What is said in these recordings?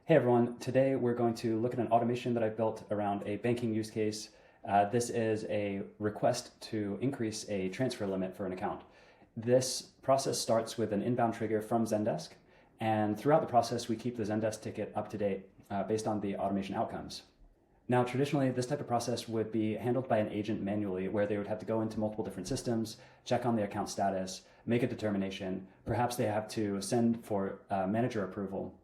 Hey everyone, today we're going to look at an automation that I've built around a banking use case. This is a request to increase a transfer limit for an account. This process starts with an inbound trigger from Zendesk, and throughout the process we keep the Zendesk ticket up to date based on the automation outcomes. Now, traditionally, this type of process would be handled by an agent manually, where they would have to go into multiple different systems, check on the account status, make a determination. Perhaps they have to send for manager approval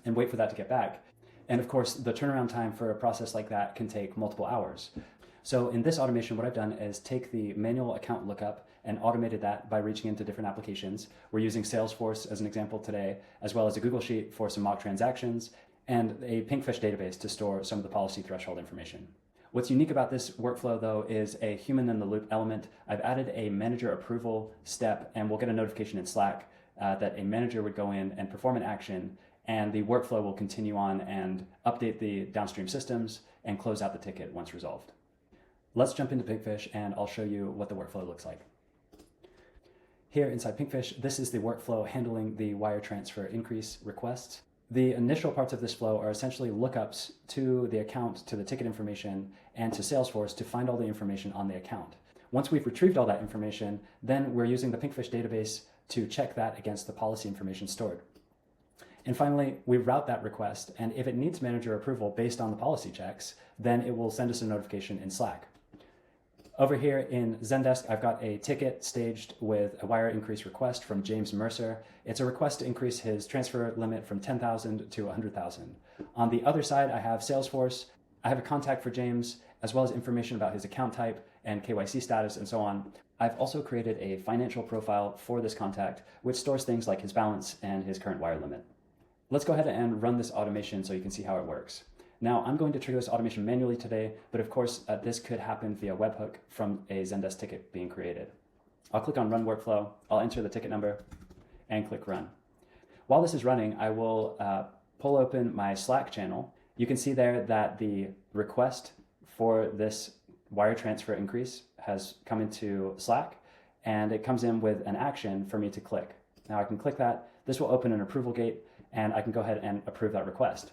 and wait for that to get back. And of course, the turnaround time for a process like that can take multiple hours. So in this automation, what I've done is take the manual account lookup and automated that by reaching into different applications. We're using Salesforce as an example today, as well as a Google Sheet for some mock transactions, and a Pinkfish database to store some of the policy threshold information. What's unique about this workflow, though, is a human-in-the-loop element. I've added a manager approval step, and we'll get a notification in Slack that a manager would go in and perform an action, and the workflow will continue on and update the downstream systems and close out the ticket once resolved. Let's jump into Pinkfish and I'll show you what the workflow looks like. Here inside Pinkfish, this is the workflow handling the wire transfer increase requests. The initial parts of this flow are essentially lookups to the account, to the ticket information, and to Salesforce to find all the information on the account. Once we've retrieved all that information, then we're using the Pinkfish database to check that against the policy information stored. And finally, we route that request, and if it needs manager approval based on the policy checks, then it will send us a notification in Slack. Over here in Zendesk, I've got a ticket staged with a wire increase request from James Mercer. It's a request to increase his transfer limit from 10,000 to 100,000. On the other side, I have Salesforce. I have a contact for James, as well as information about his account type and KYC status and so on. I've also created a financial profile for this contact, which stores things like his balance and his current wire limit. Let's go ahead and run this automation so you can see how it works. Now, I'm going to trigger this automation manually today, but of course, this could happen via webhook from a Zendesk ticket being created. I'll click on Run Workflow, I'll enter the ticket number, and click Run. While this is running, I will pull open my Slack channel. You can see there that the request for this wire transfer increase has come into Slack, and it comes in with an action for me to click. Now I can click that. This will open an approval gate, and I can go ahead and approve that request.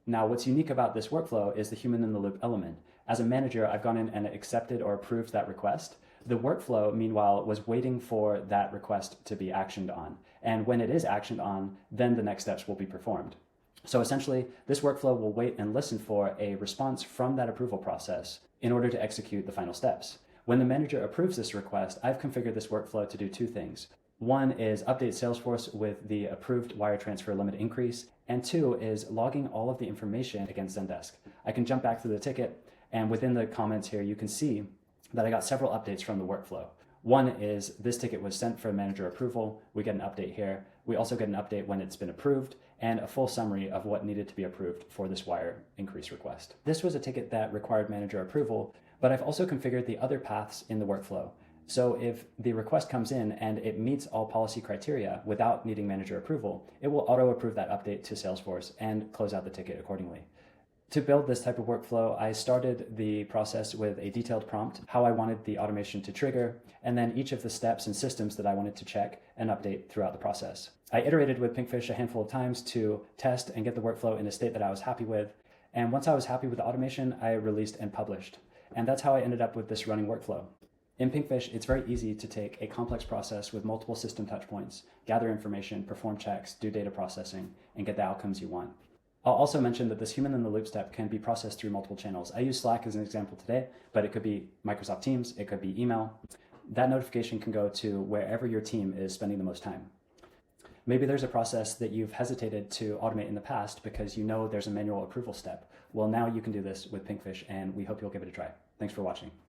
Now, what's unique about this workflow is the human-in-the-loop element. As a manager, I've gone in and accepted or approved that request. The workflow, meanwhile, was waiting for that request to be actioned on. And when it is actioned on, then the next steps will be performed. So essentially, this workflow will wait and listen for a response from that approval process in order to execute the final steps. When the manager approves this request, I've configured this workflow to do two things. One is update Salesforce with the approved wire transfer limit increase, and two is logging all of the information against Zendesk. I can jump back to the ticket, and within the comments here, you can see that I got several updates from the workflow. One is this ticket was sent for manager approval. We get an update here. We also get an update when it's been approved and a full summary of what needed to be approved for this wire increase request. This was a ticket that required manager approval, but I've also configured the other paths in the workflow. So if the request comes in and it meets all policy criteria without needing manager approval, it will auto-approve that update to Salesforce and close out the ticket accordingly. To build this type of workflow, I started the process with a detailed prompt, how I wanted the automation to trigger, and then each of the steps and systems that I wanted to check and update throughout the process. I iterated with Pinkfish a handful of times to test and get the workflow in a state that I was happy with. And once I was happy with the automation, I released and published. And that's how I ended up with this running workflow. In Pinkfish, it's very easy to take a complex process with multiple system touchpoints, gather information, perform checks, do data processing, and get the outcomes you want. I'll also mention that this human-in-the-loop step can be processed through multiple channels. I use Slack as an example today, but it could be Microsoft Teams, it could be email. That notification can go to wherever your team is spending the most time. Maybe there's a process that you've hesitated to automate in the past because you know there's a manual approval step. Well, now you can do this with Pinkfish, and we hope you'll give it a try. Thanks for watching.